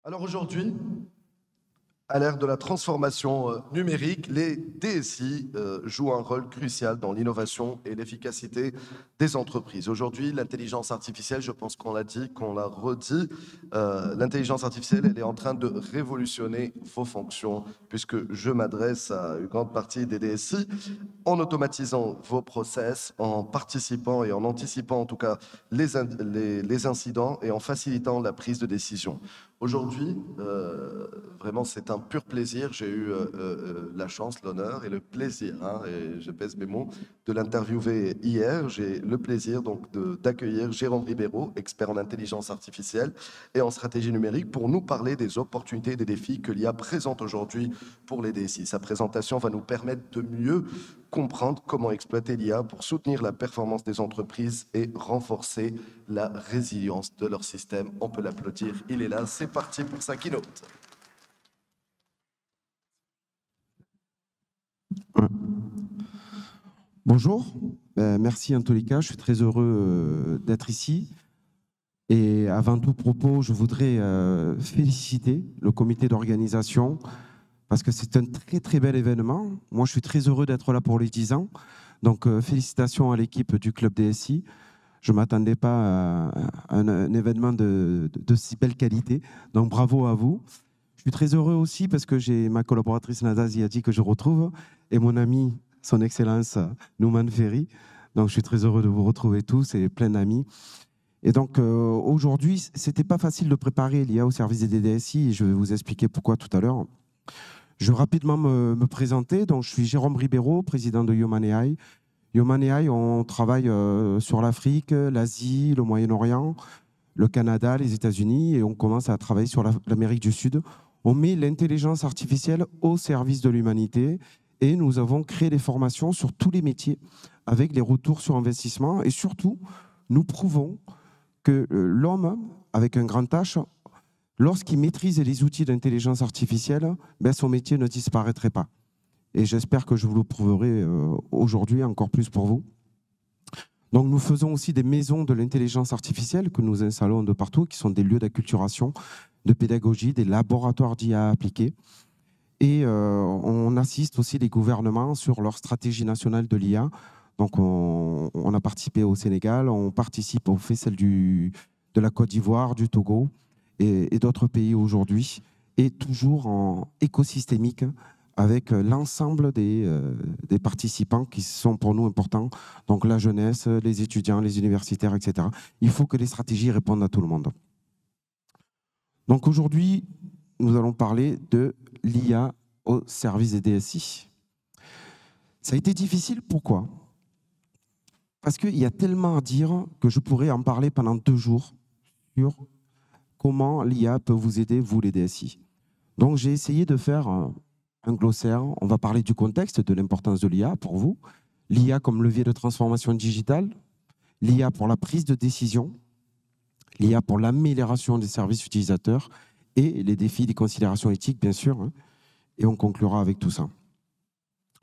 Alors aujourd'hui, à l'ère de la transformation numérique, les DSI jouent un rôle crucial dans l'innovation et l'efficacité des entreprises. Aujourd'hui, l'intelligence artificielle, je pense qu'on l'a dit, qu'on l'a redit, l'intelligence artificielle, elle est en train de révolutionner vos fonctions, puisque je m'adresse à une grande partie des DSI, en automatisant vos process, en participant et en anticipant en tout cas les incidents et en facilitant la prise de décision. Aujourd'hui, vraiment, c'est un pur plaisir. J'ai eu la chance, l'honneur et le plaisir, et je pèse mes mots, de l'interviewer hier. J'ai le plaisir donc d'accueillir Jérôme Ribeiro, expert en intelligence artificielle et en stratégie numérique, pour nous parler des opportunités et des défis que l'IA présente aujourd'hui pour les DSI. Sa présentation va nous permettre de mieux comprendre comment exploiter l'IA pour soutenir la performance des entreprises et renforcer la résilience de leur système. On peut l'applaudir, il est là, c'est parti pour sa keynote. Bonjour, merci en tous les cas, je suis très heureux d'être ici. Et avant tout propos, je voudrais féliciter le comité d'organisation parce que c'est un très très bel événement. Moi, je suis très heureux d'être là pour les 10 ans. Donc, félicitations à l'équipe du Club DSI. Je ne m'attendais pas à un événement de si belle qualité. Donc, bravo à vous. Je suis très heureux aussi parce que j'ai ma collaboratrice Nada Ziadi que je retrouve et mon ami, son Excellence Nouman Ferry. Donc, je suis très heureux de vous retrouver tous et plein d'amis. Et donc, aujourd'hui, ce n'était pas facile de préparer l'IA au service des DSI et je vais vous expliquer pourquoi tout à l'heure. Je vais rapidement me présenter. Donc, je suis Jérôme Ribeiro, président de Human AI. Human AI, on travaille sur l'Afrique, l'Asie, le Moyen-Orient, le Canada, les États-Unis et on commence à travailler sur l'Amérique du Sud. On met l'intelligence artificielle au service de l'humanité et nous avons créé des formations sur tous les métiers avec les retours sur investissement et surtout, nous prouvons que l'homme, avec un grand H, lorsqu'il maîtrise les outils d'intelligence artificielle, son métier ne disparaîtrait pas. Et j'espère que je vous le prouverai aujourd'hui encore plus pour vous. Donc nous faisons aussi des maisons de l'intelligence artificielle que nous installons de partout, qui sont des lieux d'acculturation, de pédagogie, des laboratoires d'IA appliqués. Et on assiste aussi les gouvernements sur leur stratégie nationale de l'IA. Donc on a participé au Sénégal, on participe au celle de la Côte d'Ivoire, du Togo et d'autres pays aujourd'hui, et toujours en écosystémique avec l'ensemble des participants qui sont pour nous importants, donc la jeunesse, les étudiants, les universitaires, etc. Il faut que les stratégies répondent à tout le monde. Donc aujourd'hui, nous allons parler de l'IA au service des DSI. Ça a été difficile, pourquoi ? Parce qu'il y a tellement à dire que je pourrais en parler pendant 2 jours sur comment l'IA peut vous aider, vous les DSI. Donc j'ai essayé de faire un glossaire. On va parler du contexte, de l'importance de l'IA pour vous. L'IA comme levier de transformation digitale, l'IA pour la prise de décision, l'IA pour l'amélioration des services utilisateurs et les défis des considérations éthiques, bien sûr. Et on conclura avec tout ça.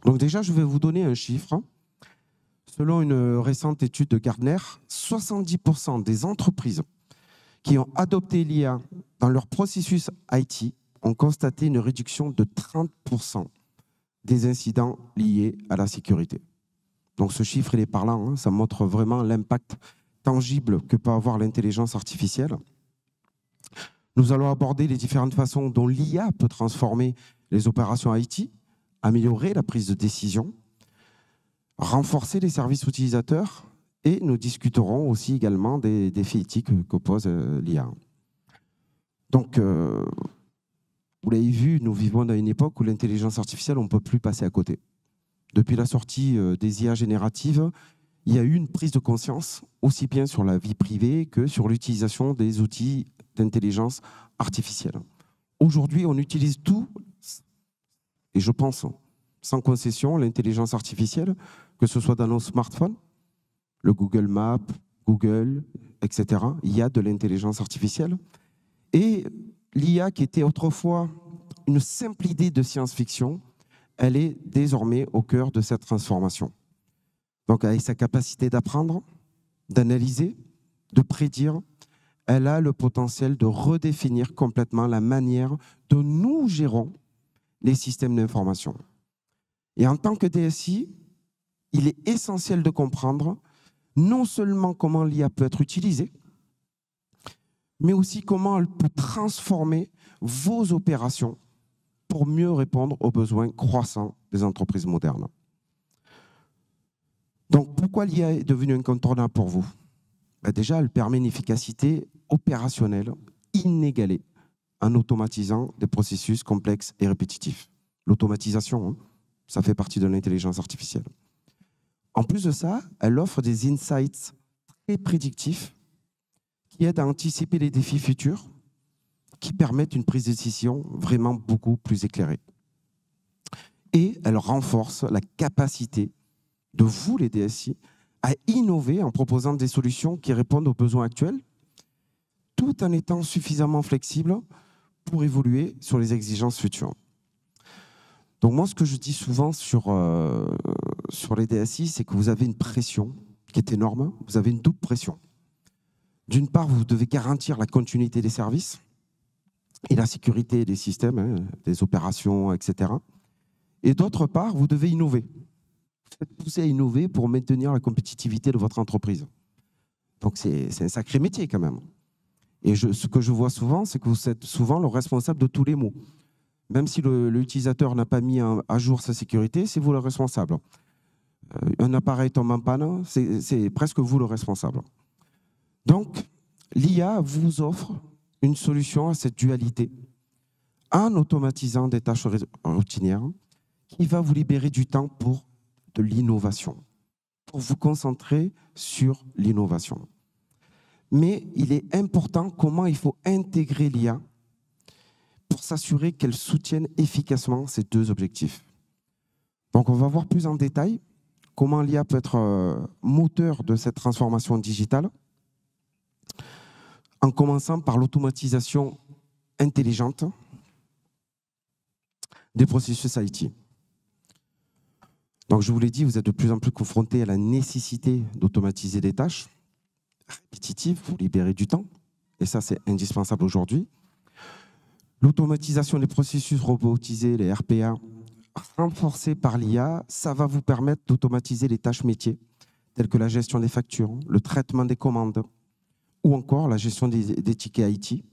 Donc déjà, je vais vous donner un chiffre. Selon une récente étude de Gartner, 70% des entreprises qui ont adopté l'IA dans leur processus IT ont constaté une réduction de 30% des incidents liés à la sécurité. Donc ce chiffre, il est parlant, ça montre vraiment l'impact tangible que peut avoir l'intelligence artificielle. Nous allons aborder les différentes façons dont l'IA peut transformer les opérations IT, améliorer la prise de décision, renforcer les services utilisateurs et nous discuterons aussi également des défis éthiques que pose l'IA. Donc, vous l'avez vu, nous vivons dans une époque où l'intelligence artificielle, on ne peut plus passer à côté. Depuis la sortie des IA génératives, il y a eu une prise de conscience aussi bien sur la vie privée que sur l'utilisation des outils d'intelligence artificielle. Aujourd'hui, on utilise tout, et je pense sans concession, l'intelligence artificielle, que ce soit dans nos smartphones, le Google Maps, Google, etc. Il y a de l'intelligence artificielle. Et l'IA, qui était autrefois une simple idée de science-fiction, elle est désormais au cœur de cette transformation. Donc, avec sa capacité d'apprendre, d'analyser, de prédire, elle a le potentiel de redéfinir complètement la manière dont nous gérons les systèmes d'information. Et en tant que DSI, il est essentiel de comprendre non seulement comment l'IA peut être utilisée, mais aussi comment elle peut transformer vos opérations pour mieux répondre aux besoins croissants des entreprises modernes. Donc, pourquoi l'IA est devenue incontournable pour vous? Déjà, elle permet une efficacité opérationnelle inégalée en automatisant des processus complexes et répétitifs. L'automatisation, hein, ça fait partie de l'intelligence artificielle. En plus de ça, elle offre des insights très prédictifs qui aident à anticiper les défis futurs, qui permettent une prise de décision vraiment beaucoup plus éclairée. Et elle renforce la capacité de vous, les DSI, à innover en proposant des solutions qui répondent aux besoins actuels, tout en étant suffisamment flexible pour évoluer sur les exigences futures. Donc moi, ce que je dis souvent sur les DSI, c'est que vous avez une pression qui est énorme, vous avez une double pression. D'une part, vous devez garantir la continuité des services et la sécurité des systèmes, hein, des opérations, etc. Et d'autre part, vous devez innover. Vous êtes poussé à innover pour maintenir la compétitivité de votre entreprise. Donc c'est un sacré métier quand même. Et ce que je vois souvent, c'est que vous êtes souvent le responsable de tous les maux. Même si l'utilisateur n'a pas mis à jour sa sécurité, c'est vous le responsable. Un appareil tombe en panne, c'est presque vous le responsable. Donc, l'IA vous offre une solution à cette dualité en automatisant des tâches routinières qui va vous libérer du temps pour de l'innovation, pour vous concentrer sur l'innovation. Mais il est important comment il faut intégrer l'IA pour s'assurer qu'elle soutienne efficacement ces deux objectifs. Donc, on va voir plus en détail comment l'IA peut être moteur de cette transformation digitale, en commençant par l'automatisation intelligente des processus IT. Donc, je vous l'ai dit, vous êtes de plus en plus confrontés à la nécessité d'automatiser des tâches répétitives pour libérer du temps, et ça, c'est indispensable aujourd'hui. L'automatisation des processus robotisés, les RPA, renforcés par l'IA, ça va vous permettre d'automatiser les tâches métiers, telles que la gestion des factures, le traitement des commandes, ou encore la gestion des tickets IT.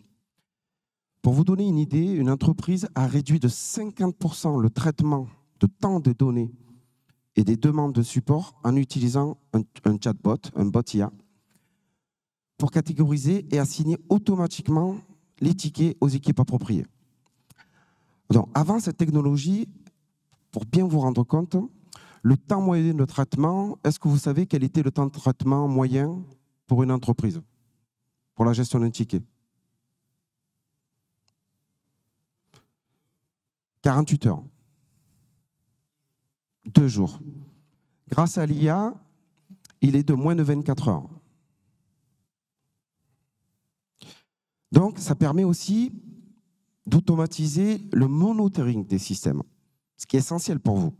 Pour vous donner une idée, une entreprise a réduit de 50% le traitement de temps de données et des demandes de support en utilisant un chatbot, un bot IA, pour catégoriser et assigner automatiquement les tickets aux équipes appropriées. Donc, avant cette technologie, pour bien vous rendre compte, le temps moyen de traitement, est-ce que vous savez quel était le temps de traitement moyen pour une entreprise, pour la gestion d'un ticket? 48 heures. 2 jours. Grâce à l'IA, il est de moins de 24 heures. Donc, ça permet aussi d'automatiser le monitoring des systèmes, ce qui est essentiel pour vous.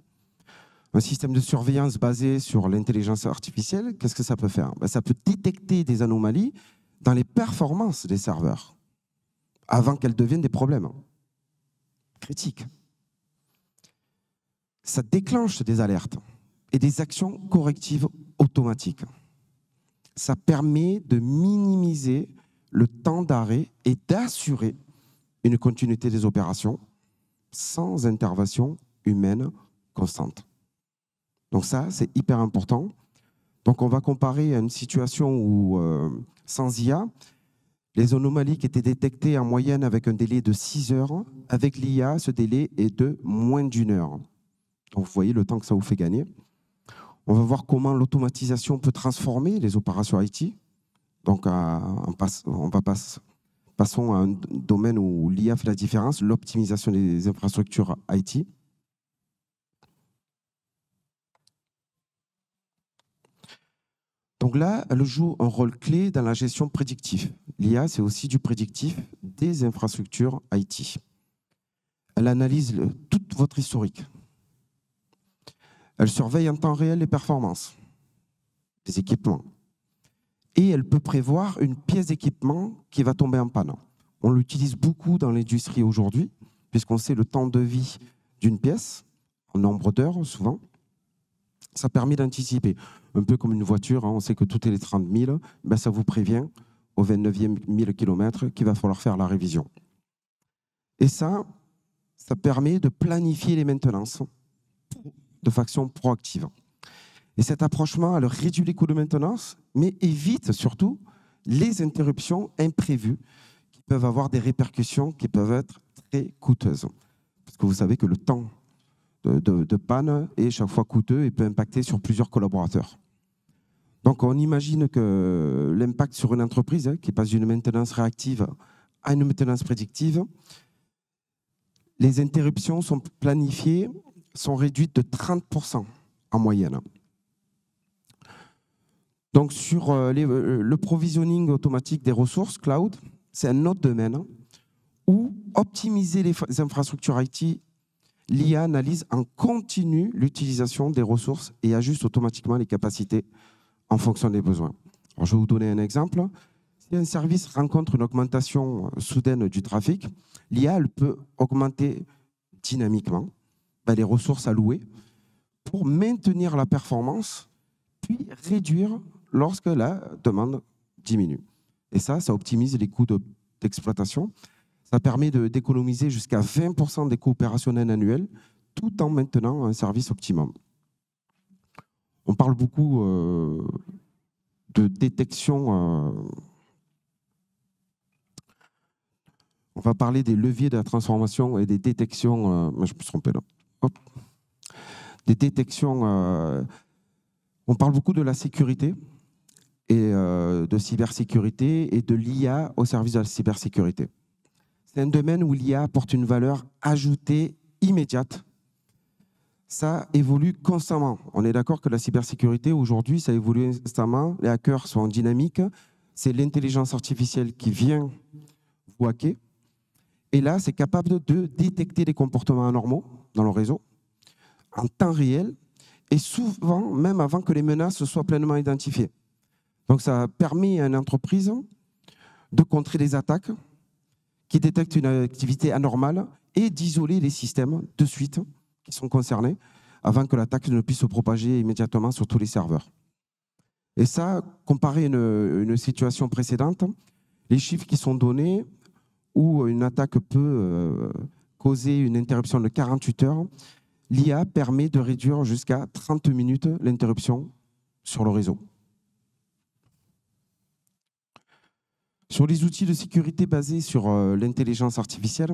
Un système de surveillance basé sur l'intelligence artificielle, qu'est-ce que ça peut faire? Ça peut détecter des anomalies dans les performances des serveurs avant qu'elles deviennent des problèmes critiques. Ça déclenche des alertes et des actions correctives automatiques. Ça permet de minimiser le temps d'arrêt et d'assurer une continuité des opérations sans intervention humaine constante. Donc ça, c'est hyper important. Donc on va comparer à une situation où, sans IA, les anomalies qui étaient détectées en moyenne avec un délai de 6 heures, avec l'IA, ce délai est de moins d'1 heure. Donc vous voyez le temps que ça vous fait gagner. On va voir comment l'automatisation peut transformer les opérations IT. Donc passons à un domaine où l'IA fait la différence, l'optimisation des infrastructures IT. Donc là, elle joue un rôle clé dans la gestion prédictive. L'IA, c'est aussi du prédictif des infrastructures IT. Elle analyse tout votre historique. Elle surveille en temps réel les performances des équipements. et elle peut prévoir une pièce d'équipement qui va tomber en panne. On l'utilise beaucoup dans l'industrie aujourd'hui, puisqu'on sait le temps de vie d'une pièce, en nombre d'heures souvent. Ça permet d'anticiper, un peu comme une voiture, on sait que toutes les 30 000, ben ça vous prévient au 29e 1000 km qu'il va falloir faire la révision. Et ça permet de planifier les maintenances de façon proactive. Et cet approchement, elle réduit les coûts de maintenance, mais évite surtout les interruptions imprévues qui peuvent avoir des répercussions qui peuvent être très coûteuses. Parce que vous savez que le temps de panne est chaque fois coûteux et peut impacter sur plusieurs collaborateurs. Donc on imagine que l'impact sur une entreprise qui passe d'une maintenance réactive à une maintenance prédictive, les interruptions sont planifiées, sont réduites de 30% en moyenne. Donc sur le provisioning automatique des ressources cloud, c'est un autre domaine où optimiser les infrastructures IT, l'IA analyse en continu l'utilisation des ressources et ajuste automatiquement les capacités en fonction des besoins. Alors, je vais vous donner un exemple. Si un service rencontre une augmentation soudaine du trafic, l'IA peut augmenter dynamiquement les ressources allouées pour maintenir la performance, puis réduire lorsque la demande diminue. Et ça optimise les coûts d'exploitation. Ça permet d'économiser jusqu'à 20% des coûts opérationnels annuels, tout en maintenant un service optimum. On parle beaucoup de détection. On va parler des leviers de la transformation et des détections. Je me suis trompé là. Hop. Des détections. On parle beaucoup de la sécurité et de cybersécurité et de l'IA au service de la cybersécurité. C'est un domaine où l'IA apporte une valeur ajoutée immédiate. Ça évolue constamment. On est d'accord que la cybersécurité, aujourd'hui, ça évolue constamment. Les hackers sont en dynamique. C'est l'intelligence artificielle qui vient vous hacker. Et là, c'est capable de détecter les comportements anormaux dans le réseau en temps réel et souvent même avant que les menaces soient pleinement identifiées. Donc, ça permet à une entreprise de contrer les attaques qui détectent une activité anormale et d'isoler les systèmes de suite qui sont concernés avant que l'attaque ne puisse se propager immédiatement sur tous les serveurs. Et ça, comparé à une situation précédente, les chiffres qui sont donnés où une attaque peut causer une interruption de 48 heures, l'IA permet de réduire jusqu'à 30 minutes l'interruption sur le réseau. Sur les outils de sécurité basés sur l'intelligence artificielle,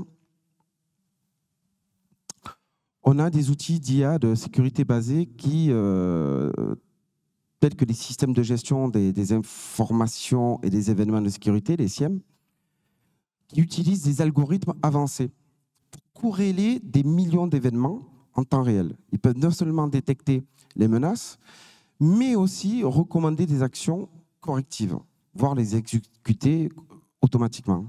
on a des outils d'IA de sécurité basés qui, tels que les systèmes de gestion des informations et des événements de sécurité, les SIEM, qui utilisent des algorithmes avancés pour corréler des millions d'événements en temps réel. Ils peuvent non seulement détecter les menaces, mais aussi recommander des actions correctives, voire les exécuter automatiquement.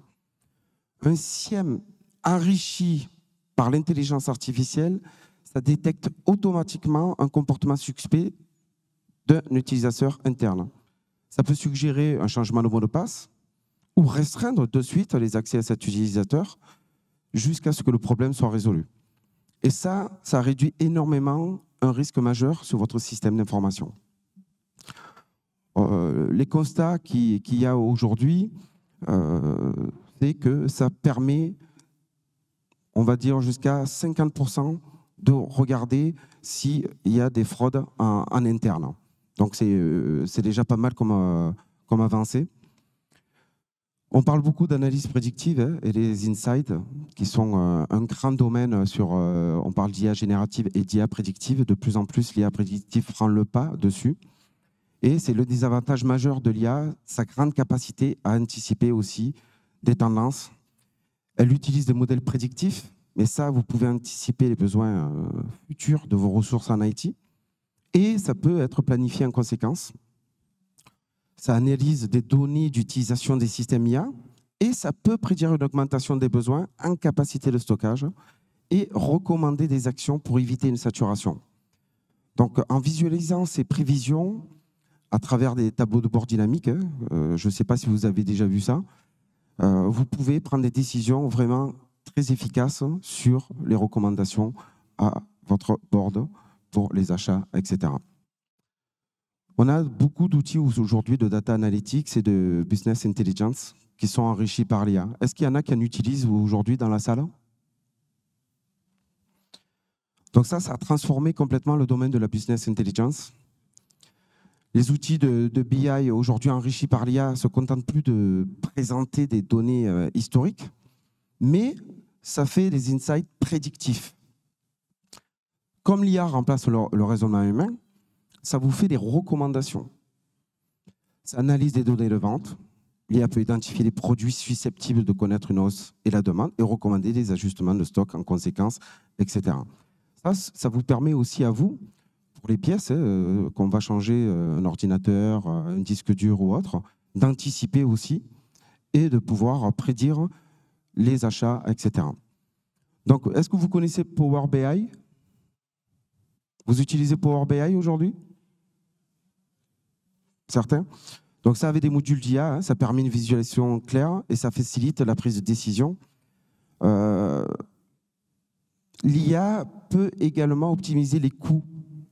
Un SIEM enrichi par l'intelligence artificielle, ça détecte automatiquement un comportement suspect d'un utilisateur interne. Ça peut suggérer un changement de mot de passe ou restreindre de suite les accès à cet utilisateur jusqu'à ce que le problème soit résolu. Et ça réduit énormément un risque majeur sur votre système d'information. Les constats qu'il y a aujourd'hui, c'est que ça permet, on va dire, jusqu'à 50% de regarder s'il y a des fraudes en interne. Donc, c'est déjà pas mal comme avancée. On parle beaucoup d'analyse prédictive et les insights, qui sont un grand domaine sur... on parle d'IA générative et d'IA prédictive. De plus en plus, l'IA prédictive prend le pas dessus. Et c'est le désavantage majeur de l'IA, sa grande capacité à anticiper aussi des tendances. Elle utilise des modèles prédictifs, mais ça, vous pouvez anticiper les besoins futurs de vos ressources en IT. Et ça peut être planifié en conséquence. Ça analyse des données d'utilisation des systèmes IA et ça peut prédire une augmentation des besoins en capacité de stockage et recommander des actions pour éviter une saturation. Donc, en visualisant ces prévisions, à travers des tableaux de bord dynamiques. Je ne sais pas si vous avez déjà vu ça. Vous pouvez prendre des décisions vraiment très efficaces sur les recommandations à votre board pour les achats, etc. On a beaucoup d'outils aujourd'hui de data analytics et de business intelligence qui sont enrichis par l'IA. Est-ce qu'il y en a qui en utilisent aujourd'hui dans la salle? Donc ça a transformé complètement le domaine de la business intelligence. Les outils de BI aujourd'hui enrichis par l'IA ne se contentent plus de présenter des données historiques, mais ça fait des insights prédictifs. Comme l'IA remplace le raisonnement humain, ça vous fait des recommandations. Ça analyse des données de vente. L'IA peut identifier les produits susceptibles de connaître une hausse et la demande et recommander des ajustements de stock en conséquence, etc. Ça vous permet aussi à vous, pour les pièces, qu'on va changer un ordinateur, un disque dur ou autre, d'anticiper aussi et de pouvoir prédire les achats, etc. Donc, est-ce que vous connaissez Power BI? Vous utilisez Power BI aujourd'hui? Certains? Donc, ça avait des modules d'IA, ça permet une visualisation claire et ça facilite la prise de décision. L'IA peut également optimiser les coûts.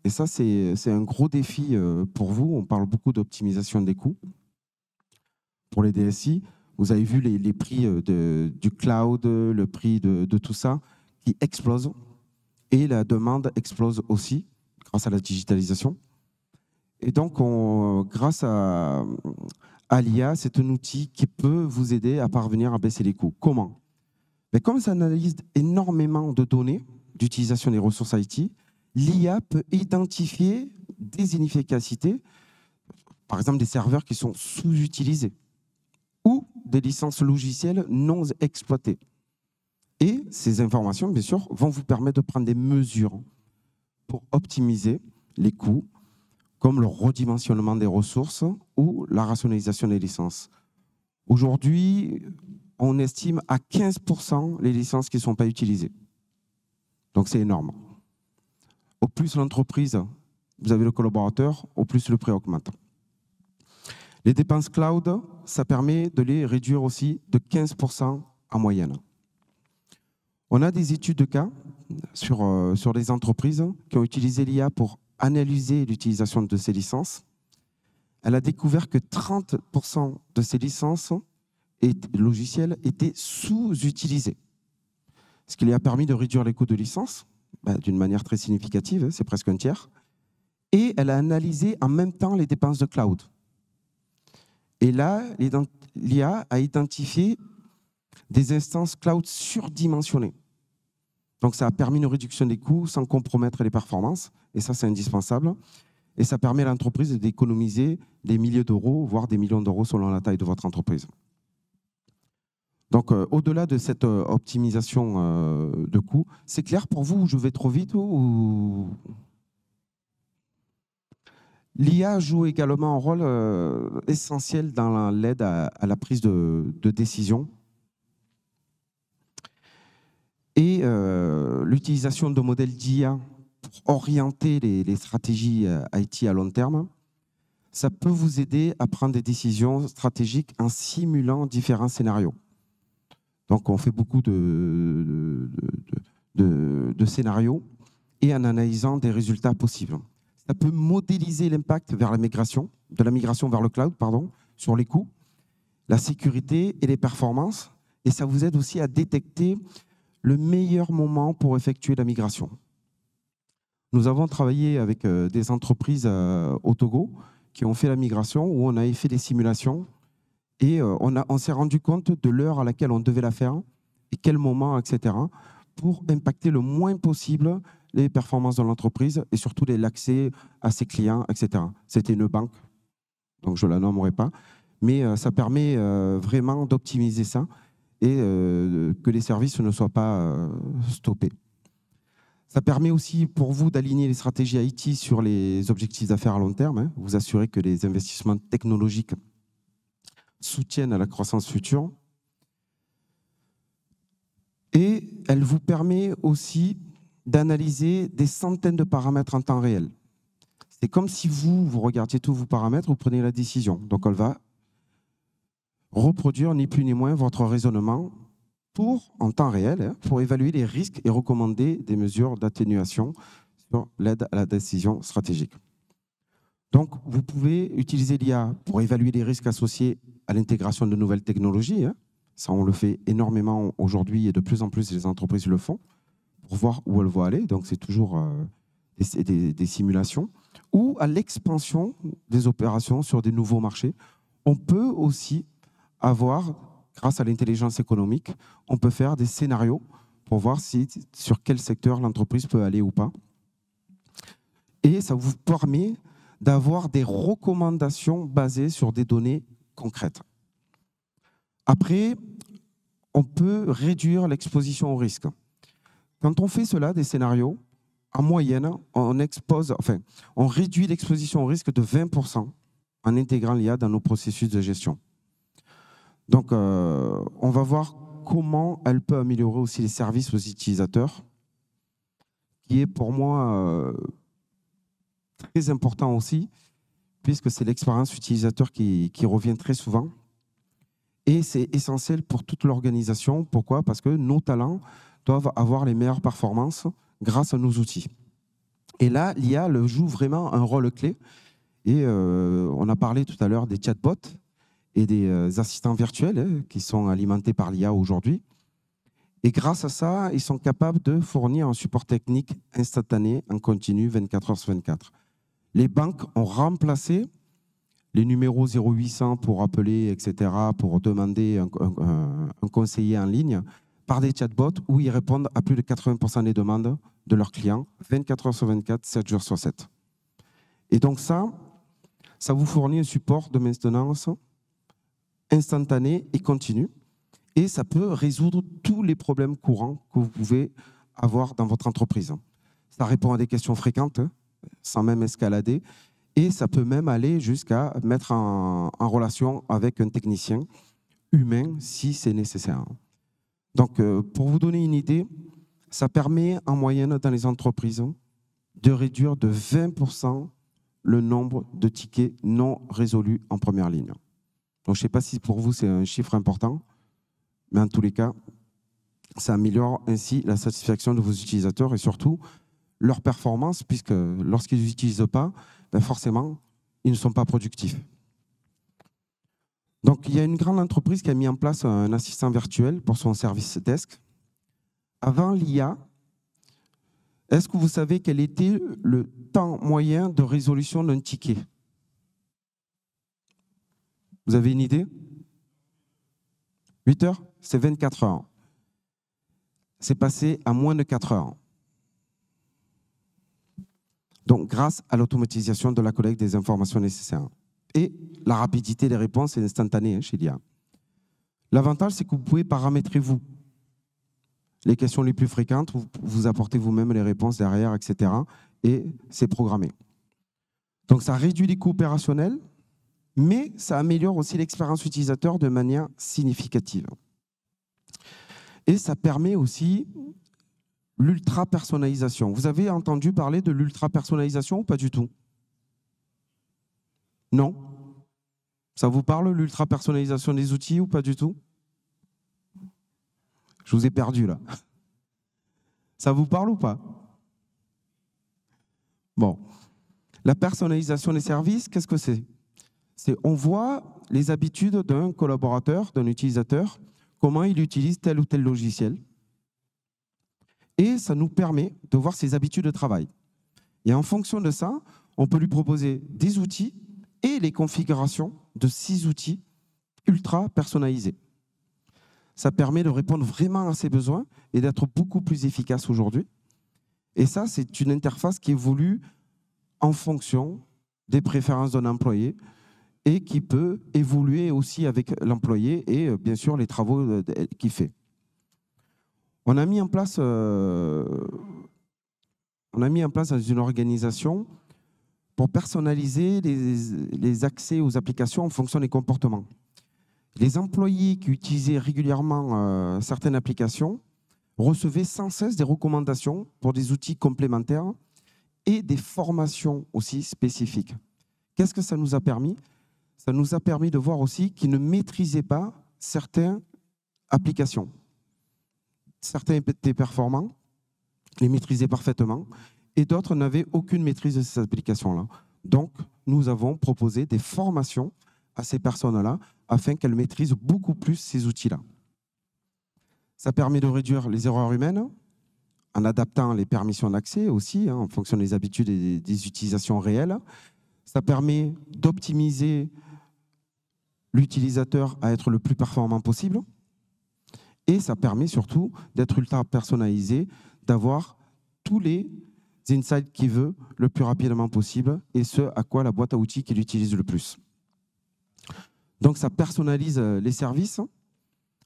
Et ça, c'est un gros défi pour vous. On parle beaucoup d'optimisation des coûts. Pour les DSI, vous avez vu les prix du cloud, le prix de tout ça qui explose. Et la demande explose aussi grâce à la digitalisation. Et donc, grâce à l'IA, c'est un outil qui peut vous aider à parvenir à baisser les coûts. Comment? Mais comme ça analyse énormément de données d'utilisation des ressources IT, l'IA peut identifier des inefficacités, par exemple des serveurs qui sont sous-utilisés ou des licences logicielles non exploitées. Et ces informations, bien sûr, vont vous permettre de prendre des mesures pour optimiser les coûts, comme le redimensionnement des ressources ou la rationalisation des licences. Aujourd'hui, on estime à 15% les licences qui ne sont pas utilisées. Donc c'est énorme. Au plus l'entreprise, vous avez le collaborateur, au plus le prix augmente. Les dépenses cloud, ça permet de les réduire aussi de 15% en moyenne. On a des études de cas sur des entreprises qui ont utilisé l'IA pour analyser l'utilisation de ces licences. Elle a découvert que 30% de ces licences et logiciels étaient sous-utilisés. Ce qui lui a permis de réduire les coûts de licence d'une manière très significative, c'est presque un tiers. Et elle a analysé en même temps les dépenses de cloud. Et là, l'IA a identifié des instances cloud surdimensionnées. Donc ça a permis une réduction des coûts sans compromettre les performances. Et ça, c'est indispensable. Et ça permet à l'entreprise d'économiser des milliers d'euros, voire des millions d'euros selon la taille de votre entreprise. Donc, au-delà de cette optimisation de coûts, c'est clair pour vous, je vais trop vite ou... L'IA joue également un rôle essentiel dans l'aide à la prise de décision. Et l'utilisation de modèles d'IA pour orienter les stratégies IT à long terme, ça peut vous aider à prendre des décisions stratégiques en simulant différents scénarios. Donc, on fait beaucoup de scénarios et en analysant des résultats possibles. Ça peut modéliser l'impact vers la migration, de la migration vers le cloud, pardon, sur les coûts, la sécurité et les performances. Et ça vous aide aussi à détecter le meilleur moment pour effectuer la migration. Nous avons travaillé avec des entreprises au Togo qui ont fait la migration, où on avait fait des simulations et on s'est rendu compte de l'heure à laquelle on devait la faire et quel moment, etc., pour impacter le moins possible les performances de l'entreprise et surtout l'accès à ses clients, etc. C'était une banque, donc je ne la nommerai pas, mais ça permet vraiment d'optimiser ça et que les services ne soient pas stoppés. Ça permet aussi pour vous d'aligner les stratégies IT sur les objectifs d'affaires à long terme, hein, vous assurer que les investissements technologiques soutiennent à la croissance future. Et elle vous permet aussi d'analyser des centaines de paramètres en temps réel. C'est comme si vous regardiez tous vos paramètres, vous prenez la décision. Donc, elle va reproduire ni plus ni moins votre raisonnement en temps réel, pour évaluer les risques et recommander des mesures d'atténuation sur l'aide à la décision stratégique. Donc, vous pouvez utiliser l'IA pour évaluer les risques associés à l'intégration de nouvelles technologies. Ça, on le fait énormément aujourd'hui et de plus en plus les entreprises le font pour voir où elles vont aller. Donc, c'est toujours des simulations. Ou à l'expansion des opérations sur des nouveaux marchés. On peut aussi avoir, grâce à l'intelligence économique, on peut faire des scénarios pour voir sur quel secteur l'entreprise peut aller ou pas. Et ça vous permet d'avoir des recommandations basées sur des données concrètes. Après, on peut réduire l'exposition au risque. Quand on fait cela, des scénarios, en moyenne, on réduit l'exposition au risque de 20% en intégrant l'IA dans nos processus de gestion. Donc, on va voir comment elle peut améliorer aussi les services aux utilisateurs, qui est pour moi très important aussi, puisque c'est l'expérience utilisateur qui revient très souvent. Et c'est essentiel pour toute l'organisation. Pourquoi? Parce que nos talents doivent avoir les meilleures performances grâce à nos outils. Et là, l'IA joue vraiment un rôle clé. Et on a parlé tout à l'heure des chatbots et des assistants virtuels qui sont alimentés par l'IA aujourd'hui. Et grâce à ça, ils sont capables de fournir un support technique instantané, en continu, 24 heures sur 24. Les banques ont remplacé les numéros 0800 pour appeler, etc., pour demander un conseiller en ligne, par des chatbots où ils répondent à plus de 80% des demandes de leurs clients, 24 heures sur 24, 7 jours sur 7. Et donc ça vous fournit un support de maintenance instantané et continu. Et ça peut résoudre tous les problèmes courants que vous pouvez avoir dans votre entreprise. Ça répond à des questions fréquentes, sans même escalader. Et ça peut même aller jusqu'à mettre en relation avec un technicien humain si c'est nécessaire. Donc, pour vous donner une idée, ça permet en moyenne dans les entreprises de réduire de 20% le nombre de tickets non résolus en première ligne. Donc, je ne sais pas si pour vous c'est un chiffre important, mais en tous les cas, ça améliore ainsi la satisfaction de vos utilisateurs et surtout leur performance, puisque lorsqu'ils n'utilisent pas, forcément, ils ne sont pas productifs. Donc, il y a une grande entreprise qui a mis en place un assistant virtuel pour son service desk. Avant l'IA, est-ce que vous savez quel était le temps moyen de résolution d'un ticket? Vous avez une idée? 8 heures? C'est 24 heures. C'est passé à moins de 4 heures. Donc, grâce à l'automatisation de la collecte des informations nécessaires. Et la rapidité des réponses est instantanée chez l'IA. L'avantage, c'est que vous pouvez paramétrer vous. Les questions les plus fréquentes, vous apportez vous-même les réponses derrière, etc. Et c'est programmé. Donc, ça réduit les coûts opérationnels, mais ça améliore aussi l'expérience utilisateur de manière significative. Et ça permet aussi l'ultra-personnalisation. Vous avez entendu parler de l'ultra-personnalisation ou pas du tout? Non? Ça vous parle, l'ultra-personnalisation des outils ou pas du tout? Je vous ai perdu là. Ça vous parle ou pas? Bon. La personnalisation des services, qu'est-ce que c'est? On voit les habitudes d'un collaborateur, d'un utilisateur, comment il utilise tel ou tel logiciel. Et ça nous permet de voir ses habitudes de travail. Et en fonction de ça, on peut lui proposer des outils et les configurations de 6 outils ultra personnalisés. Ça permet de répondre vraiment à ses besoins et d'être beaucoup plus efficace aujourd'hui. Et ça, c'est une interface qui évolue en fonction des préférences d'un employé et qui peut évoluer aussi avec l'employé et bien sûr les travaux qu'il fait. On a mis en place dans une organisation pour personnaliser les accès aux applications en fonction des comportements. Les employés qui utilisaient régulièrement certaines applications recevaient sans cesse des recommandations pour des outils complémentaires et des formations aussi spécifiques. Qu'est-ce que ça nous a permis? Ça nous a permis de voir aussi qu'ils ne maîtrisaient pas certaines applications. Certains étaient performants, les maîtrisaient parfaitement, et d'autres n'avaient aucune maîtrise de ces applications-là. Donc, nous avons proposé des formations à ces personnes-là afin qu'elles maîtrisent beaucoup plus ces outils-là. Ça permet de réduire les erreurs humaines en adaptant les permissions d'accès aussi, en fonction des habitudes et des utilisations réelles. Ça permet d'optimiser l'utilisateur à être le plus performant possible. Et ça permet surtout d'être ultra personnalisé, d'avoir tous les insights qu'il veut le plus rapidement possible et ce à quoi la boîte à outils qu'il utilise le plus. Donc ça personnalise les services.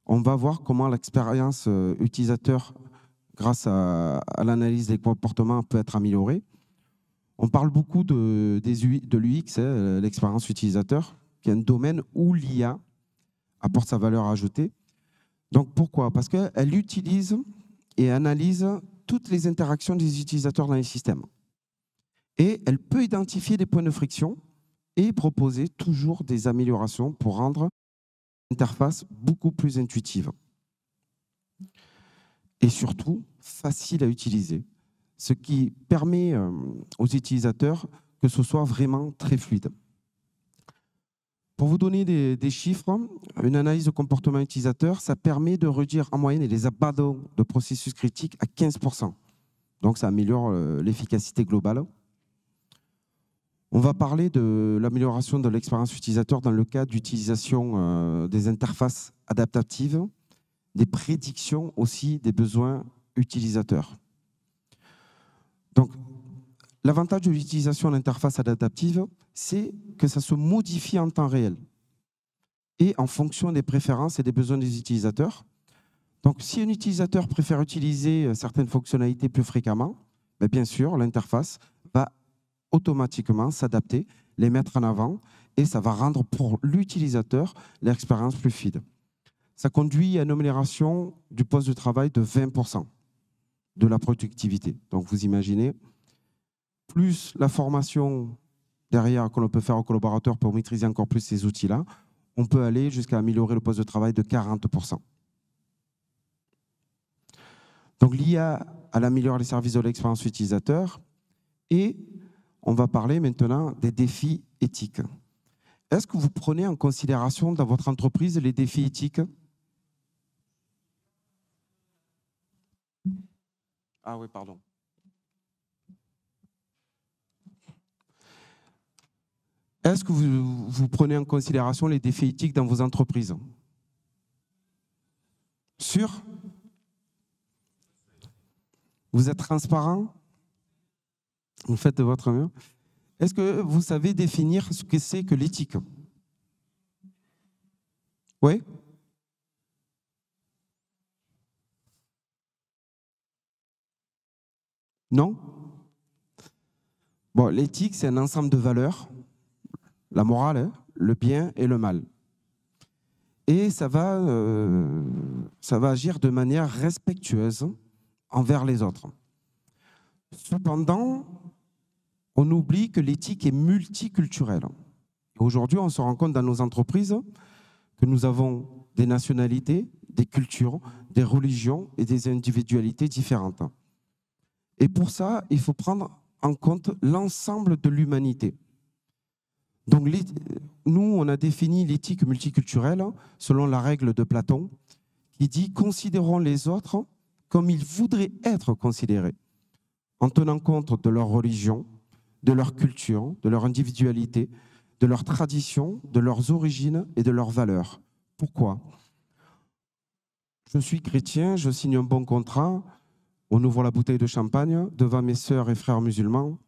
On va voir comment l'expérience utilisateur, grâce à l'analyse des comportements, peut être améliorée. On parle beaucoup de l'UX, l'expérience utilisateur, qui est un domaine où l'IA apporte sa valeur ajoutée. Donc pourquoi? Parce qu'elle utilise et analyse toutes les interactions des utilisateurs dans les systèmes. Et elle peut identifier des points de friction et proposer toujours des améliorations pour rendre l'interface beaucoup plus intuitive. Et surtout, facile à utiliser. Ce qui permet aux utilisateurs que ce soit vraiment très fluide. Pour vous donner des chiffres, une analyse de comportement utilisateur, ça permet de réduire en moyenne les abandons de processus critiques à 15%. Donc ça améliore l'efficacité globale. On va parler de l'amélioration de l'expérience utilisateur dans le cadre d'utilisation des interfaces adaptatives, des prédictions aussi des besoins utilisateurs. Donc, l'avantage de l'utilisation d'interfaces adaptatives, c'est que ça se modifie en temps réel et en fonction des préférences et des besoins des utilisateurs. Donc, si un utilisateur préfère utiliser certaines fonctionnalités plus fréquemment, bien sûr, l'interface va automatiquement s'adapter, les mettre en avant et ça va rendre pour l'utilisateur l'expérience plus fluide. Ça conduit à une amélioration du poste de travail de 20% de la productivité. Donc, vous imaginez, plus la formation derrière que l'on peut faire aux collaborateurs pour maîtriser encore plus ces outils-là, on peut aller jusqu'à améliorer le poste de travail de 40%. Donc, l'IA, elle améliore les services de l'expérience utilisateur et on va parler maintenant des défis éthiques. Est-ce que vous prenez en considération dans votre entreprise les défis éthiques? Ah oui, pardon. Est-ce que vous prenez en considération les défis éthiques dans vos entreprises? Sûr? Vous êtes transparent? Vous faites de votre mieux? Est-ce que vous savez définir ce que c'est que l'éthique? Oui? Non? Bon, l'éthique, c'est un ensemble de valeurs, la morale, le bien et le mal. Et ça va agir de manière respectueuse envers les autres. Cependant, on oublie que l'éthique est multiculturelle. Aujourd'hui, on se rend compte dans nos entreprises que nous avons des nationalités, des cultures, des religions et des individualités différentes. Et pour ça, il faut prendre en compte l'ensemble de l'humanité. Donc, nous, on a défini l'éthique multiculturelle selon la règle de Platon qui dit « Considérons les autres comme ils voudraient être considérés, en tenant compte de leur religion, de leur culture, de leur individualité, de leurs traditions, de leurs origines et de leurs valeurs. » Pourquoi? Je suis chrétien, je signe un bon contrat, on ouvre la bouteille de champagne devant mes sœurs et frères musulmans,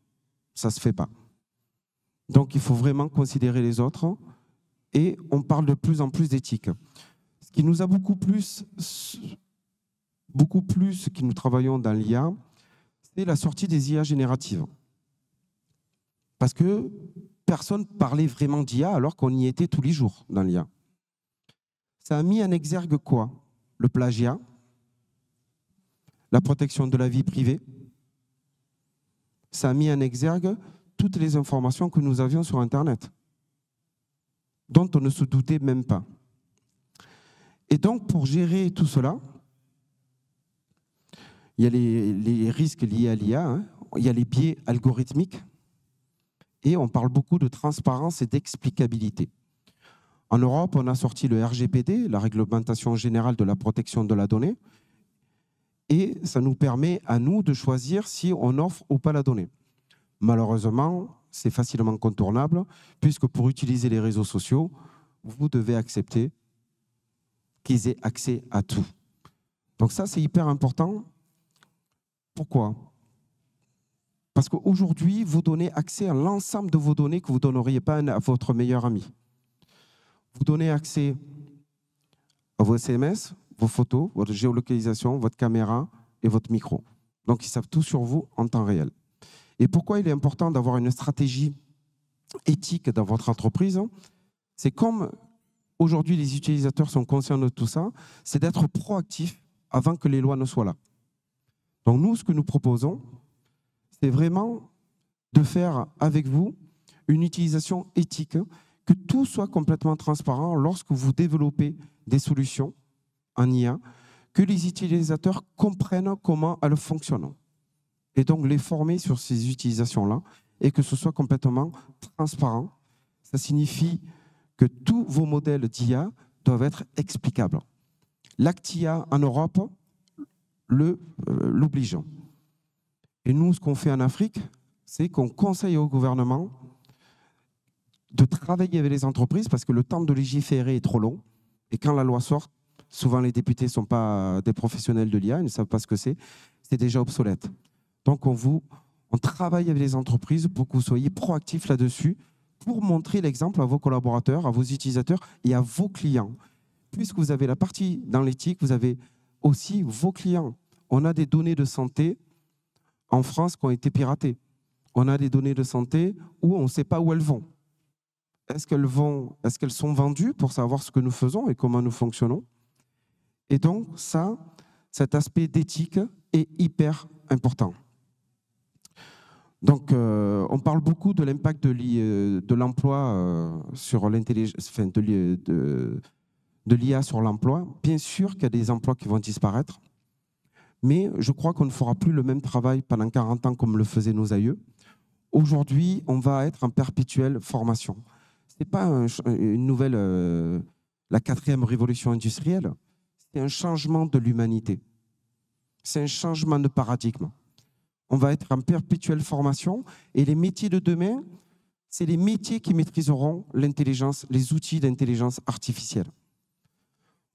ça ne se fait pas. Donc, il faut vraiment considérer les autres et on parle de plus en plus d'éthique. Ce qui nous a beaucoup plus qui nous travaillons dans l'IA, c'est la sortie des IA génératives. Parce que personne ne parlait vraiment d'IA alors qu'on y était tous les jours dans l'IA. Ça a mis en exergue quoi? Le plagiat, la protection de la vie privée, ça a mis en exergue toutes les informations que nous avions sur Internet, dont on ne se doutait même pas. Et donc, pour gérer tout cela, il y a les risques liés à l'IA, hein. Il y a les biais algorithmiques, et on parle beaucoup de transparence et d'explicabilité. En Europe, on a sorti le RGPD, la Réglementation générale de la protection de la donnée, et ça nous permet à nous de choisir si on offre ou pas la donnée. Malheureusement, c'est facilement contournable, puisque pour utiliser les réseaux sociaux, vous devez accepter qu'ils aient accès à tout. Donc ça, c'est hyper important. Pourquoi ? Parce qu'aujourd'hui, vous donnez accès à l'ensemble de vos données que vous ne donneriez pas à votre meilleur ami. Vous donnez accès à vos SMS, vos photos, votre géolocalisation, votre caméra et votre micro. Donc, ils savent tout sur vous en temps réel. Et pourquoi il est important d'avoir une stratégie éthique dans votre entreprise ? C'est comme aujourd'hui les utilisateurs sont conscients de tout ça, c'est d'être proactif avant que les lois ne soient là. Donc nous, ce que nous proposons, c'est vraiment de faire avec vous une utilisation éthique, que tout soit complètement transparent lorsque vous développez des solutions en IA, que les utilisateurs comprennent comment elles fonctionnent. Et donc les former sur ces utilisations-là et que ce soit complètement transparent. Ça signifie que tous vos modèles d'IA doivent être explicables. L'Acte IA en Europe l'oblige. Et nous, ce qu'on fait en Afrique, c'est qu'on conseille au gouvernement de travailler avec les entreprises parce que le temps de légiférer est trop long. Et quand la loi sort, souvent les députés ne sont pas des professionnels de l'IA, ils ne savent pas ce que c'est déjà obsolète. Donc on travaille avec les entreprises pour que vous soyez proactifs là-dessus, pour montrer l'exemple à vos collaborateurs, à vos utilisateurs et à vos clients. Puisque vous avez la partie dans l'éthique, vous avez aussi vos clients. On a des données de santé en France qui ont été piratées. On a des données de santé où on ne sait pas où elles vont. Est-ce qu'elles sont vendues pour savoir ce que nous faisons et comment nous fonctionnons? Et donc, cet aspect d'éthique est hyper important. Donc, on parle beaucoup de l'impact de l'emploi sur l'intelligence, enfin, de l'IA sur l'emploi. Bien sûr qu'il y a des emplois qui vont disparaître, mais je crois qu'on ne fera plus le même travail pendant 40 ans comme le faisaient nos aïeux. Aujourd'hui, on va être en perpétuelle formation. Ce n'est pas une nouvelle, la 4e révolution industrielle, c'est un changement de l'humanité. C'est un changement de paradigme. On va être en perpétuelle formation et les métiers de demain, c'est les métiers qui maîtriseront l'intelligence, les outils d'intelligence artificielle.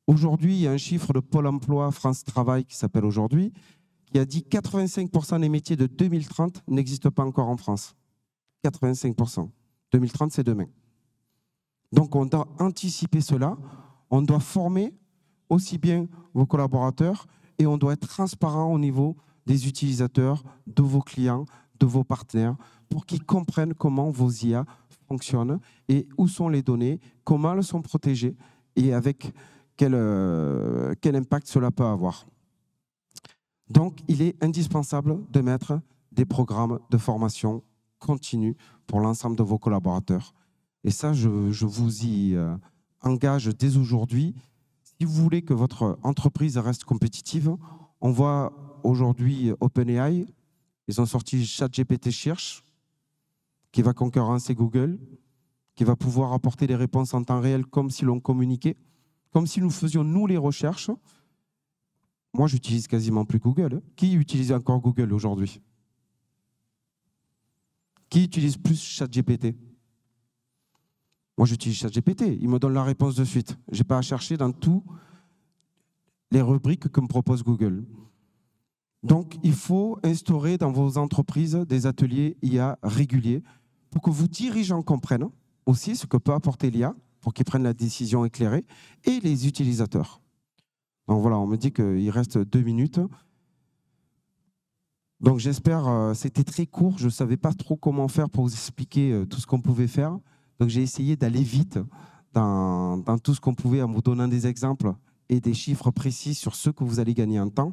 Aujourd'hui, il y a un chiffre de Pôle emploi France Travail qui s'appelle aujourd'hui, qui a dit que 85% des métiers de 2030 n'existent pas encore en France. 85%. 2030, c'est demain. Donc, on doit anticiper cela. On doit former aussi bien vos collaborateurs et on doit être transparent au niveau des utilisateurs, de vos clients, de vos partenaires, pour qu'ils comprennent comment vos IA fonctionnent et où sont les données, comment elles sont protégées et avec quel impact cela peut avoir. Donc, il est indispensable de mettre des programmes de formation continue pour l'ensemble de vos collaborateurs. Et ça, je vous y engage dès aujourd'hui. Si vous voulez que votre entreprise reste compétitive, on voit aujourd'hui OpenAI, ils ont sorti ChatGPT Search, qui va concurrencer Google, qui va pouvoir apporter des réponses en temps réel comme si l'on communiquait, comme si nous faisions nous les recherches. Moi, j'utilise quasiment plus Google. Qui utilise encore Google aujourd'hui? Qui utilise plus ChatGPT? Moi, j'utilise ChatGPT. Il me donne la réponse de suite. Je n'ai pas à chercher dans toutes les rubriques que me propose Google. Donc, il faut instaurer dans vos entreprises des ateliers IA réguliers pour que vos dirigeants comprennent aussi ce que peut apporter l'IA pour qu'ils prennent la décision éclairée et les utilisateurs. Donc voilà, on me dit qu'il reste 2 minutes. Donc j'espère, c'était très court, je ne savais pas trop comment faire pour vous expliquer tout ce qu'on pouvait faire. Donc j'ai essayé d'aller vite dans tout ce qu'on pouvait en vous donnant des exemples et des chiffres précis sur ce que vous allez gagner en temps.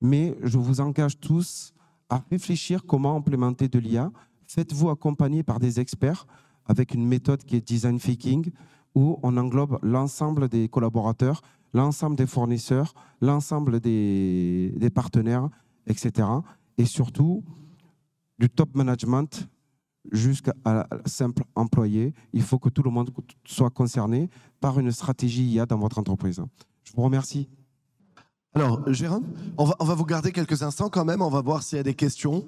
Mais je vous engage tous à réfléchir comment implémenter de l'IA. Faites-vous accompagner par des experts avec une méthode qui est design thinking, où on englobe l'ensemble des collaborateurs, l'ensemble des fournisseurs, l'ensemble des partenaires, etc. Et surtout, du top management jusqu'à la simple employé. Il faut que tout le monde soit concerné par une stratégie IA dans votre entreprise. Je vous remercie. Alors, Jérôme, on va vous garder quelques instants quand même. On va voir s'il y a des questions.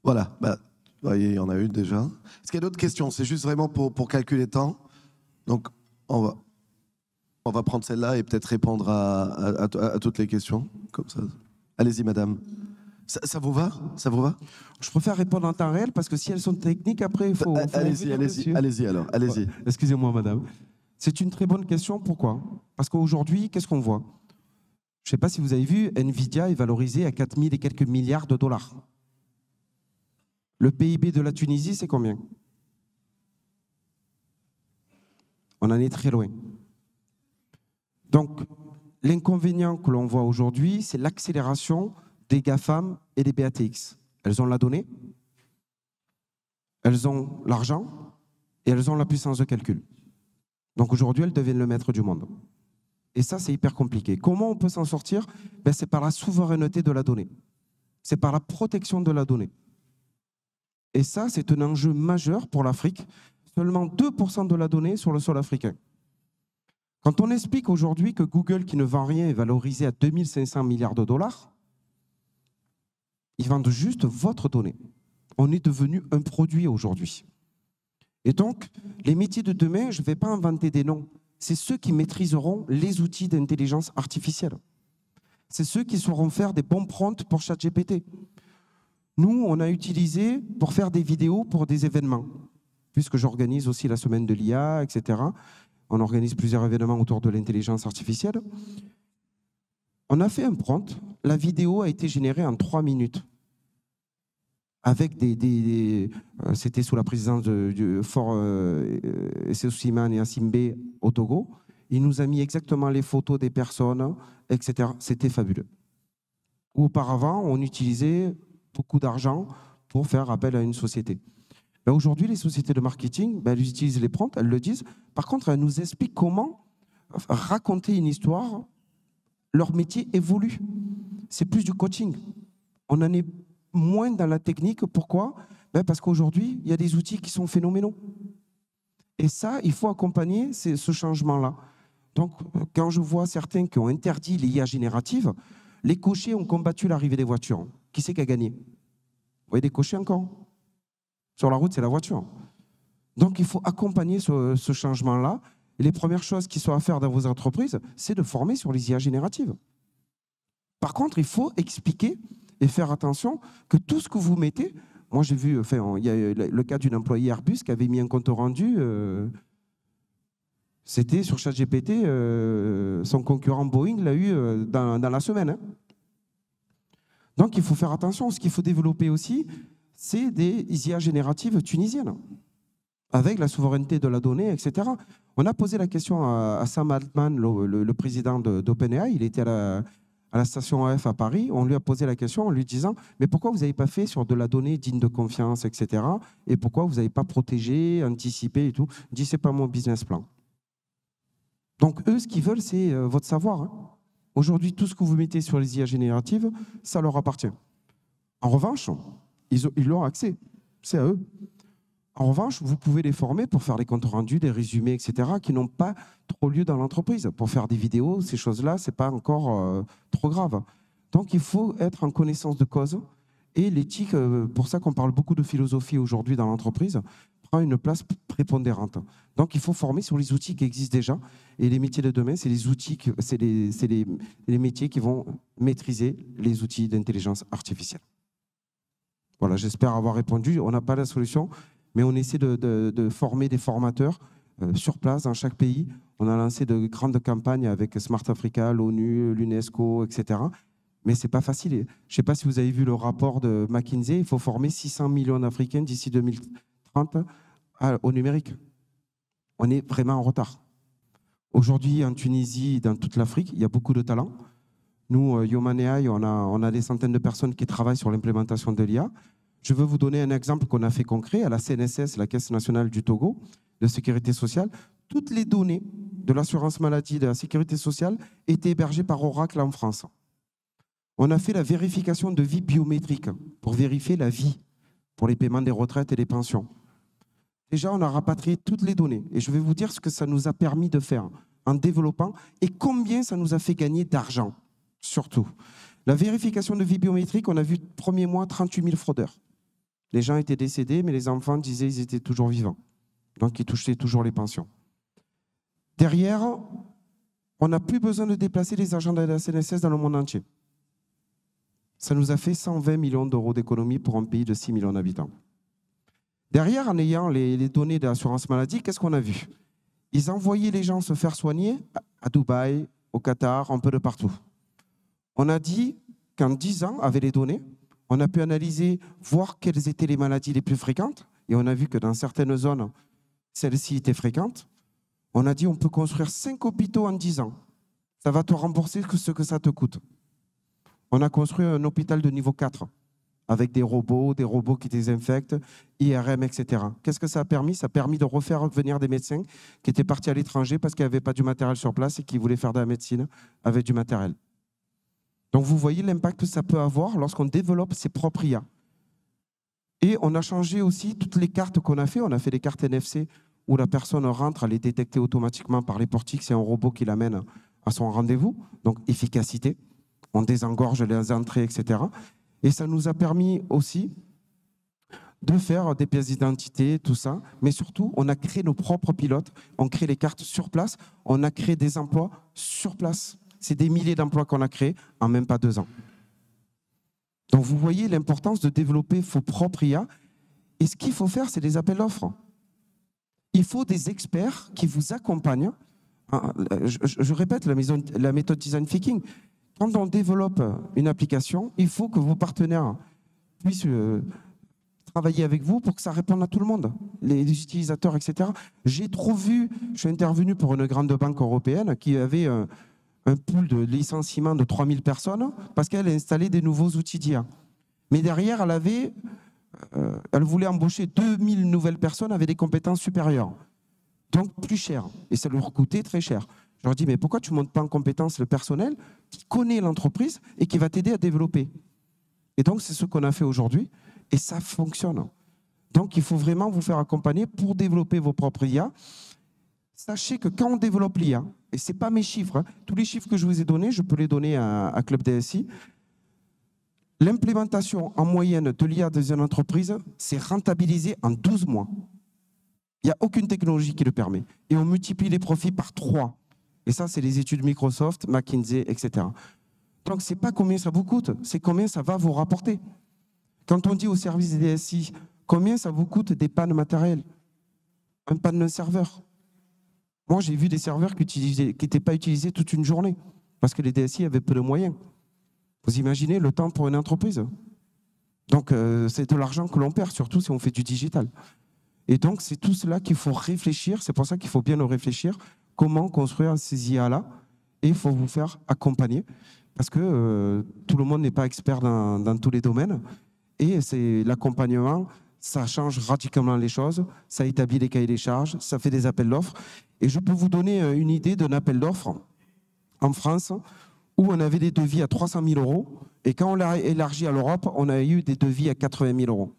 Voilà, vous voyez, il y en a une déjà. Est-ce qu'il y a d'autres questions? C'est juste vraiment pour calculer le temps. Donc, on va prendre celle-là et peut-être répondre à toutes les questions. Comme ça. Allez-y, madame. Ça vous va? Ça vous va? Je préfère répondre en temps réel parce que si elles sont techniques, après, il faut... Allez-y alors, allez-y. Excusez-moi, madame. C'est une très bonne question. Pourquoi? Parce qu'aujourd'hui, qu'est-ce qu'on voit? Je ne sais pas si vous avez vu, Nvidia est valorisé à 4 000 et quelques milliards de dollars. Le PIB de la Tunisie, c'est combien? On en est très loin. Donc, l'inconvénient que l'on voit aujourd'hui, c'est l'accélération des GAFAM et des BATX. Elles ont la donnée, elles ont l'argent et elles ont la puissance de calcul. Donc aujourd'hui, elles deviennent le maître du monde. Et ça, c'est hyper compliqué. Comment on peut s'en sortir? C'est par la souveraineté de la donnée. C'est par la protection de la donnée. Et ça, c'est un enjeu majeur pour l'Afrique. Seulement 2% de la donnée sur le sol africain. Quand on explique aujourd'hui que Google, qui ne vend rien, est valorisé à 2500 milliards de dollars, ils vendent juste votre donnée. On est devenu un produit aujourd'hui. Et donc, les métiers de demain, je ne vais pas inventer des noms. C'est ceux qui maîtriseront les outils d'intelligence artificielle. C'est ceux qui sauront faire des bons prompts pour ChatGPT. Nous, on a utilisé pour faire des vidéos pour des événements, puisque j'organise aussi la semaine de l'IA, etc. On organise plusieurs événements autour de l'intelligence artificielle. On a fait un prompt. La vidéo a été générée en 3 minutes. Avec c'était sous la présidence du Fort Essoussiman et Asimbe au Togo. Il nous a mis exactement les photos des personnes, etc. C'était fabuleux. Auparavant, on utilisait beaucoup d'argent pour faire appel à une société. Aujourd'hui, les sociétés de marketing, elles utilisent les prompts, elles le disent. Par contre, elles nous expliquent comment raconter une histoire. Leur métier évolue. C'est plus du coaching. On en est moins dans la technique. Pourquoi? Parce qu'aujourd'hui, il y a des outils qui sont phénoménaux. Et ça, il faut accompagner ce changement-là. Donc, quand je vois certains qui ont interdit l'IA générative, les cochers ont combattu l'arrivée des voitures. Qui c'est qui a gagné? Vous voyez des cochers encore? Sur la route, c'est la voiture. Donc, il faut accompagner ce changement-là. Et les premières choses qui sont à faire dans vos entreprises, c'est de former sur les IA génératives. Par contre, il faut expliquer et faire attention que tout ce que vous mettez... Moi, j'ai vu, il y a le cas d'une employée Airbus qui avait mis un compte rendu... C'était sur ChatGPT, son concurrent Boeing l'a eu dans la semaine. Hein. Donc, il faut faire attention. Ce qu'il faut développer aussi, c'est des IA génératives tunisiennes, avec la souveraineté de la donnée, etc. On a posé la question à Sam Altman, le président d'OpenAI. Il était à la station AF à Paris. On lui a posé la question en lui disant « Mais pourquoi vous n'avez pas fait sur de la donnée digne de confiance, etc. Et pourquoi vous n'avez pas protégé, anticipé et tout ?» Il dit « C'est pas mon business plan. » Donc, eux, ce qu'ils veulent, c'est votre savoir. Hein. Aujourd'hui, tout ce que vous mettez sur les IA génératives, ça leur appartient. En revanche, ils ont accès. C'est à eux. En revanche, vous pouvez les former pour faire des comptes rendus, des résumés, etc., qui n'ont pas trop lieu dans l'entreprise. Pour faire des vidéos, ces choses-là, ce n'est pas encore trop grave. Donc, il faut être en connaissance de cause. Et l'éthique, pour ça qu'on parle beaucoup de philosophie aujourd'hui dans l'entreprise, prend une place prépondérante. Donc, il faut former sur les outils qui existent déjà. Et les métiers de demain, c'est les outils, c'est les métiers qui vont maîtriser les outils d'intelligence artificielle. Voilà, j'espère avoir répondu. On n'a pas la solution, mais on essaie de former des formateurs sur place dans chaque pays. On a lancé de grandes campagnes avec Smart Africa, l'ONU, l'UNESCO, etc. Mais ce n'est pas facile. Je ne sais pas si vous avez vu le rapport de McKinsey. Il faut former 600 millions d'Africains d'ici 2030 au numérique. On est vraiment en retard. Aujourd'hui, en Tunisie, dans toute l'Afrique, il y a beaucoup de talents. Nous, Human AI, on a des centaines de personnes qui travaillent sur l'implémentation de l'IA. Je veux vous donner un exemple qu'on a fait concret à la CNSS, la Caisse nationale du Togo, de sécurité sociale. Toutes les données de l'assurance maladie et de la sécurité sociale étaient hébergées par Oracle en France. On a fait la vérification de vie biométrique pour vérifier la vie pour les paiements des retraites et des pensions. Déjà, on a rapatrié toutes les données. Et je vais vous dire ce que ça nous a permis de faire en développant et combien ça nous a fait gagner d'argent, surtout. La vérification de vie biométrique, on a vu le premier mois 38 000 fraudeurs. Les gens étaient décédés, mais les enfants disaient qu'ils étaient toujours vivants. Donc, ils touchaient toujours les pensions. Derrière, on n'a plus besoin de déplacer les agents de la CNSS dans le monde entier. Ça nous a fait 120 millions d'euros d'économie pour un pays de 6 millions d'habitants. Derrière, en ayant les données de l'assurance maladie, qu'est-ce qu'on a vu? Ils envoyaient les gens se faire soigner à Dubaï, au Qatar, un peu de partout. On a dit qu'en 10 ans, avec les données, on a pu analyser, voir quelles étaient les maladies les plus fréquentes. Et on a vu que dans certaines zones, celles-ci étaient fréquentes. On a dit on peut construire 5 hôpitaux en 10 ans. Ça va te rembourser ce que ça te coûte. On a construit un hôpital de niveau 4 avec des robots qui désinfectent, IRM, etc. Qu'est-ce que ça a permis? Ça a permis de refaire venir des médecins qui étaient partis à l'étranger parce qu'il n'y avait pas du matériel sur place et qui voulaient faire de la médecine avec du matériel. Donc vous voyez l'impact que ça peut avoir lorsqu'on développe ses propres IA. Et on a changé aussi toutes les cartes qu'on a fait. On a fait des cartes NFC où la personne rentre, elle est détectée automatiquement par les portiques. C'est un robot qui l'amène à son rendez-vous. Donc efficacité. On désengorge les entrées, etc. Et ça nous a permis aussi de faire des pièces d'identité, tout ça. Mais surtout, on a créé nos propres pilotes. On crée les cartes sur place. On a créé des emplois sur place. C'est des milliers d'emplois qu'on a créés en même pas 2 ans. Donc vous voyez l'importance de développer vos propres IA. Et ce qu'il faut faire, c'est des appels d'offres. Il faut des experts qui vous accompagnent. Je répète, la méthode Design Thinking. Quand on développe une application, il faut que vos partenaires puissent travailler avec vous pour que ça réponde à tout le monde, les utilisateurs, etc. J'ai trop vu, je suis intervenu pour une grande banque européenne qui avait un pool de licenciement de 3000 personnes parce qu'elle a installé des nouveaux outils d'IA. Mais derrière, elle voulait embaucher 2000 nouvelles personnes avec des compétences supérieures, donc plus cher. Et ça leur coûtait très cher. Je leur dis, mais pourquoi tu ne montes pas en compétence le personnel qui connaît l'entreprise et qui va t'aider à développer? Et donc, c'est ce qu'on a fait aujourd'hui et ça fonctionne. Donc, il faut vraiment vous faire accompagner pour développer vos propres IA. Sachez que quand on développe l'IA, et ce n'est pas mes chiffres, hein, tous les chiffres que je vous ai donnés, je peux les donner à Club DSI, l'implémentation en moyenne de l'IA dans une entreprise, c'est rentabilisé en 12 mois. Il n'y a aucune technologie qui le permet. Et on multiplie les profits par 3. Et ça, c'est les études Microsoft, McKinsey, etc. Donc, ce n'est pas combien ça vous coûte, c'est combien ça va vous rapporter. Quand on dit au service des DSI, combien ça vous coûte des pannes matérielles? Un panne d'un serveur. Moi, j'ai vu des serveurs qui n'étaient pas utilisés toute une journée parce que les DSI avaient peu de moyens. Vous imaginez le temps pour une entreprise? Donc, c'est de l'argent que l'on perd, surtout si on fait du digital. Et donc, c'est tout cela qu'il faut réfléchir. C'est pour ça qu'il faut bien le réfléchir. Comment construire ces IA-là? Et il faut vous faire accompagner parce que tout le monde n'est pas expert dans tous les domaines. Et c'est l'accompagnement, ça change radicalement les choses. Ça établit les cahiers des charges, ça fait des appels d'offres. Et je peux vous donner une idée d'un appel d'offres en France où on avait des devis à 300 000 €. Et quand on l'a élargi à l'Europe, on a eu des devis à 80 000 €.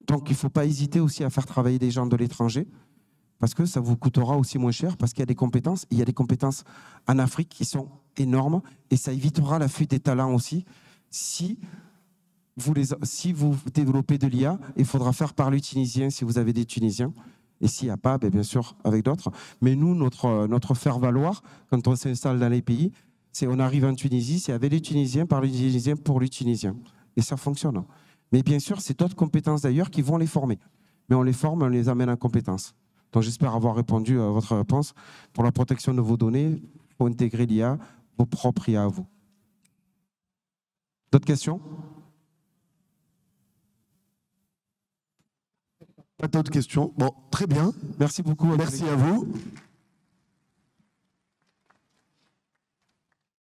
Donc, il ne faut pas hésiter aussi à faire travailler des gens de l'étranger parce que ça vous coûtera aussi moins cher parce qu'il y a des compétences. Il y a des compétences en Afrique qui sont énormes et ça évitera la fuite des talents aussi. Si vous développez de l'IA, il faudra faire parler tunisien si vous avez des Tunisiens. Et s'il n'y a pas, bien sûr, avec d'autres. Mais nous, notre faire-valoir, quand on s'installe dans les pays, c'est on arrive en Tunisie, c'est avec les Tunisiens, par les Tunisiens, pour les Tunisiens. Et ça fonctionne. Mais bien sûr, c'est d'autres compétences d'ailleurs qui vont les former. Mais on les forme, on les amène en compétences. Donc j'espère avoir répondu à votre réponse. Pour la protection de vos données, il faut intégrer l'IA, vos propres IA à vous. D'autres questions? Pas d'autres questions. Bon, très bien. Merci beaucoup. Merci à vous.